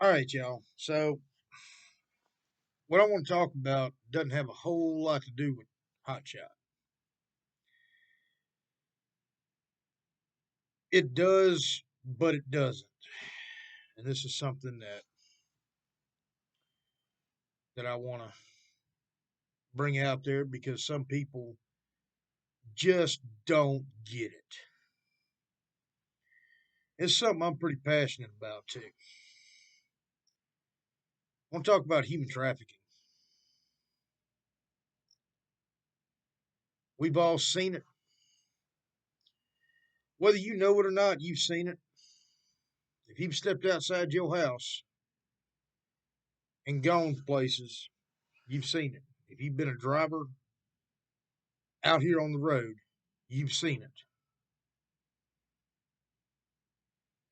All right, y'all. So, what I want to talk about doesn't have a whole lot to do with hot shot. It does, but it doesn't. And this is something that I want to bring out there because some people just don't get it. It's something I'm pretty passionate about too. I want to talk about human trafficking. We've all seen it. Whether you know it or not, you've seen it. If you've stepped outside your house and gone places, you've seen it. If you've been a driver out here on the road, you've seen it.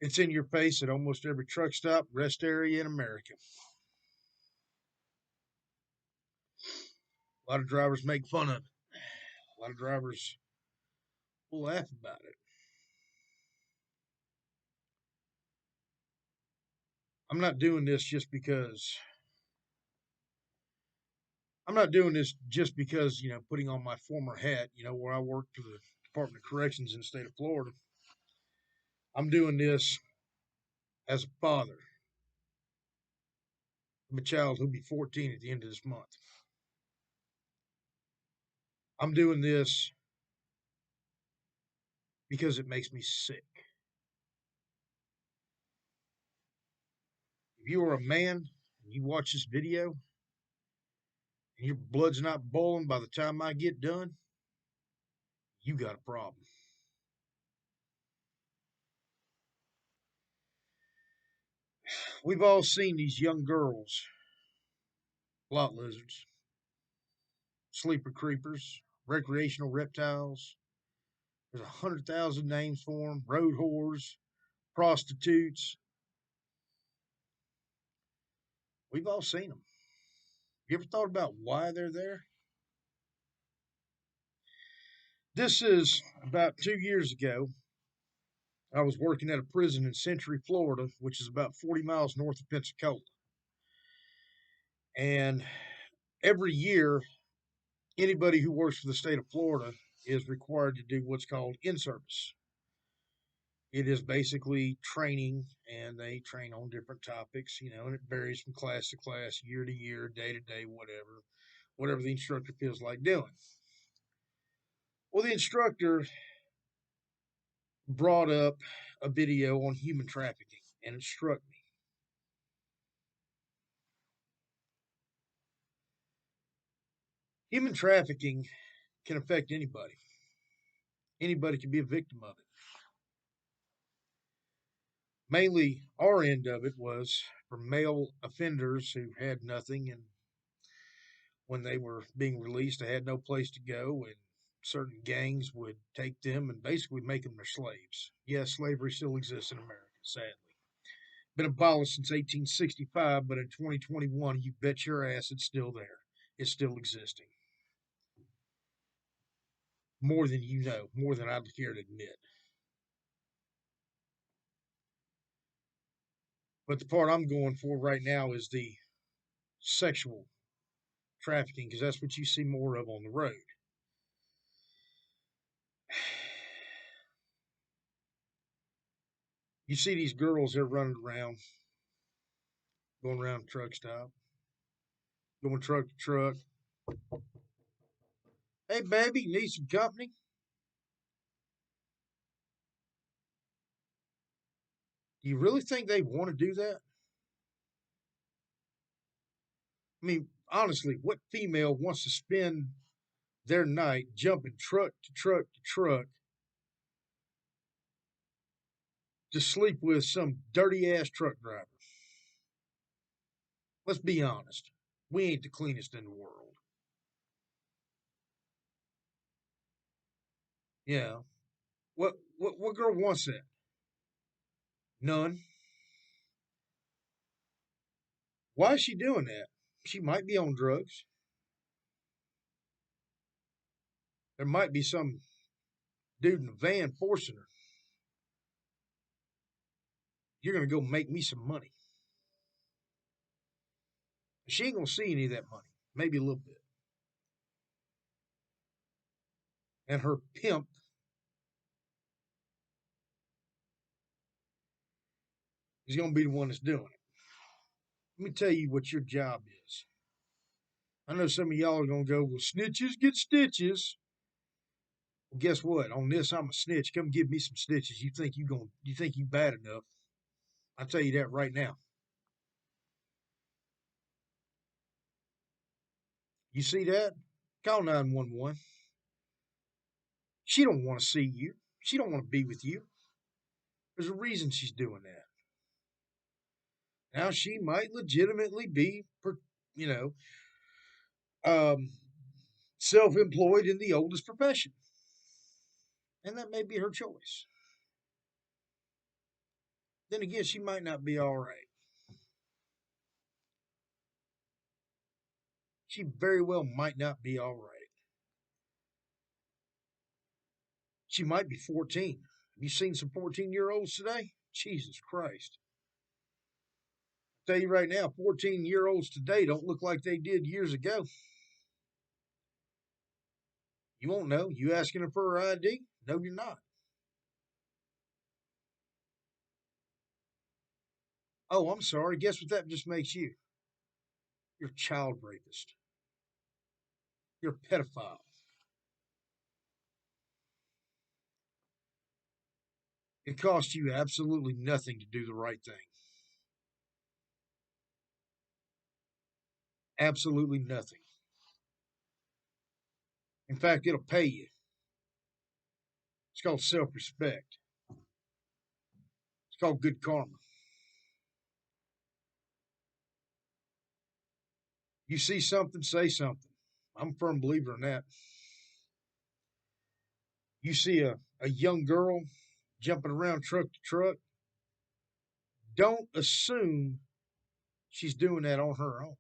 It's in your face at almost every truck stop, rest area in America. A lot of drivers make fun of it. A lot of drivers will laugh about it. I'm not doing this just because I'm not doing this just because, putting on my former hat, where I worked for the Department of Corrections in the state of Florida. I'm doing this as a father of a child who'll be 14 at the end of this month. I'm doing this because it makes me sick. If you are a man and you watch this video and your blood's not boiling by the time I get done, you got a problem. We've all seen these young girls, lot lizards, sleeper creepers, recreational reptiles. There's 100,000 names for them. Road whores, prostitutes. We've all seen them. You ever thought about why they're there? This is about 2 years ago. I was working at a prison in Century, Florida, which is about 40 miles north of Pensacola. And every year, anybody who works for the state of Florida is required to do what's called in service. It is basically training, and they train on different topics, and it varies from class to class, year to year, day to day, whatever the instructor feels like doing. Well, the instructor brought up a video on human trafficking, and it struck me. Human trafficking can affect anybody. Anybody can be a victim of it. Mainly, our end of it was for male offenders who had nothing, and when they were being released, they had no place to go, and certain gangs would take them and basically make them their slaves. Yes, slavery still exists in America, sadly. Been abolished since 1865, but in 2021, you bet your ass it's still there. It's still existing. More than you know, more than I'd care to admit. But the part I'm going for right now is the sexual trafficking, because that's what you see more of on the road. You see these girls, they're running around, going around a truck stop, going truck to truck. Hey, baby, need some company? Do you really think they want to do that? I mean, honestly, what female wants to spend their night jumping truck to truck to truck to sleep with some dirty ass truck driver? Let's be honest. We ain't the cleanest in the world. Yeah. What girl wants that? None. Why is she doing that? She might be on drugs. There might be some dude in a van forcing her. You're gonna go make me some money. She ain't gonna see any of that money, maybe a little bit. And her pimp is gonna be the one that's doing it. Let me tell you what your job is. I know some of y'all are gonna go, well, snitches get stitches. Well, guess what? On this, I'm a snitch. Come give me some stitches. You think you bad enough? I'll tell you that right now. You see that? Call 911. She don't want to see you. She don't want to be with you. There's a reason she's doing that. Now she might legitimately be, you know, um, self-employed in the oldest profession, and that may be her choice. Then again, she might not be all right. She very well might not be all right. She might be 14. Have you seen some 14-year-olds today? Jesus Christ. I'll tell you right now, 14-year-olds today don't look like they did years ago. You won't know. You asking her for her ID? No, you're not. Oh, I'm sorry. Guess what that just makes you? You're a child rapist. You're a pedophile. It costs you absolutely nothing to do the right thing. Absolutely nothing. In fact, it'll pay you. It's called self respect. It's called good karma. You see something, say something. I'm a firm believer in that. You see a young girl jumping around truck to truck, don't assume she's doing that on her own.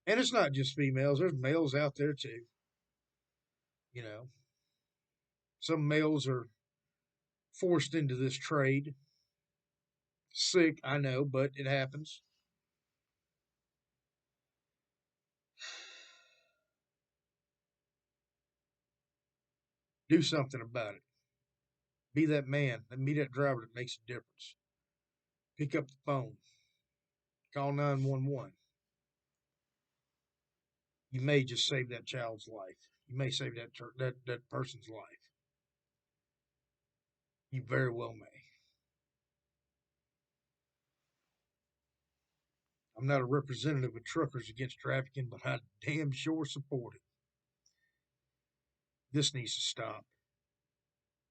And it's not just females, there's males out there too. You know, some males are forced into this trade. Sick, I know, but it happens. Do something about it. Be that man, be that driver that makes a difference. Pick up the phone, call 911. You may just save that child's life. You may save that person's life. You very well may. I'm not a representative of truckers against trafficking, but I damn sure support it. This needs to stop,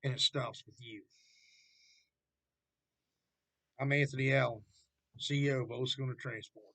and it stops with you. I'm Anthony Allen, CEO of Oksenholt Transport.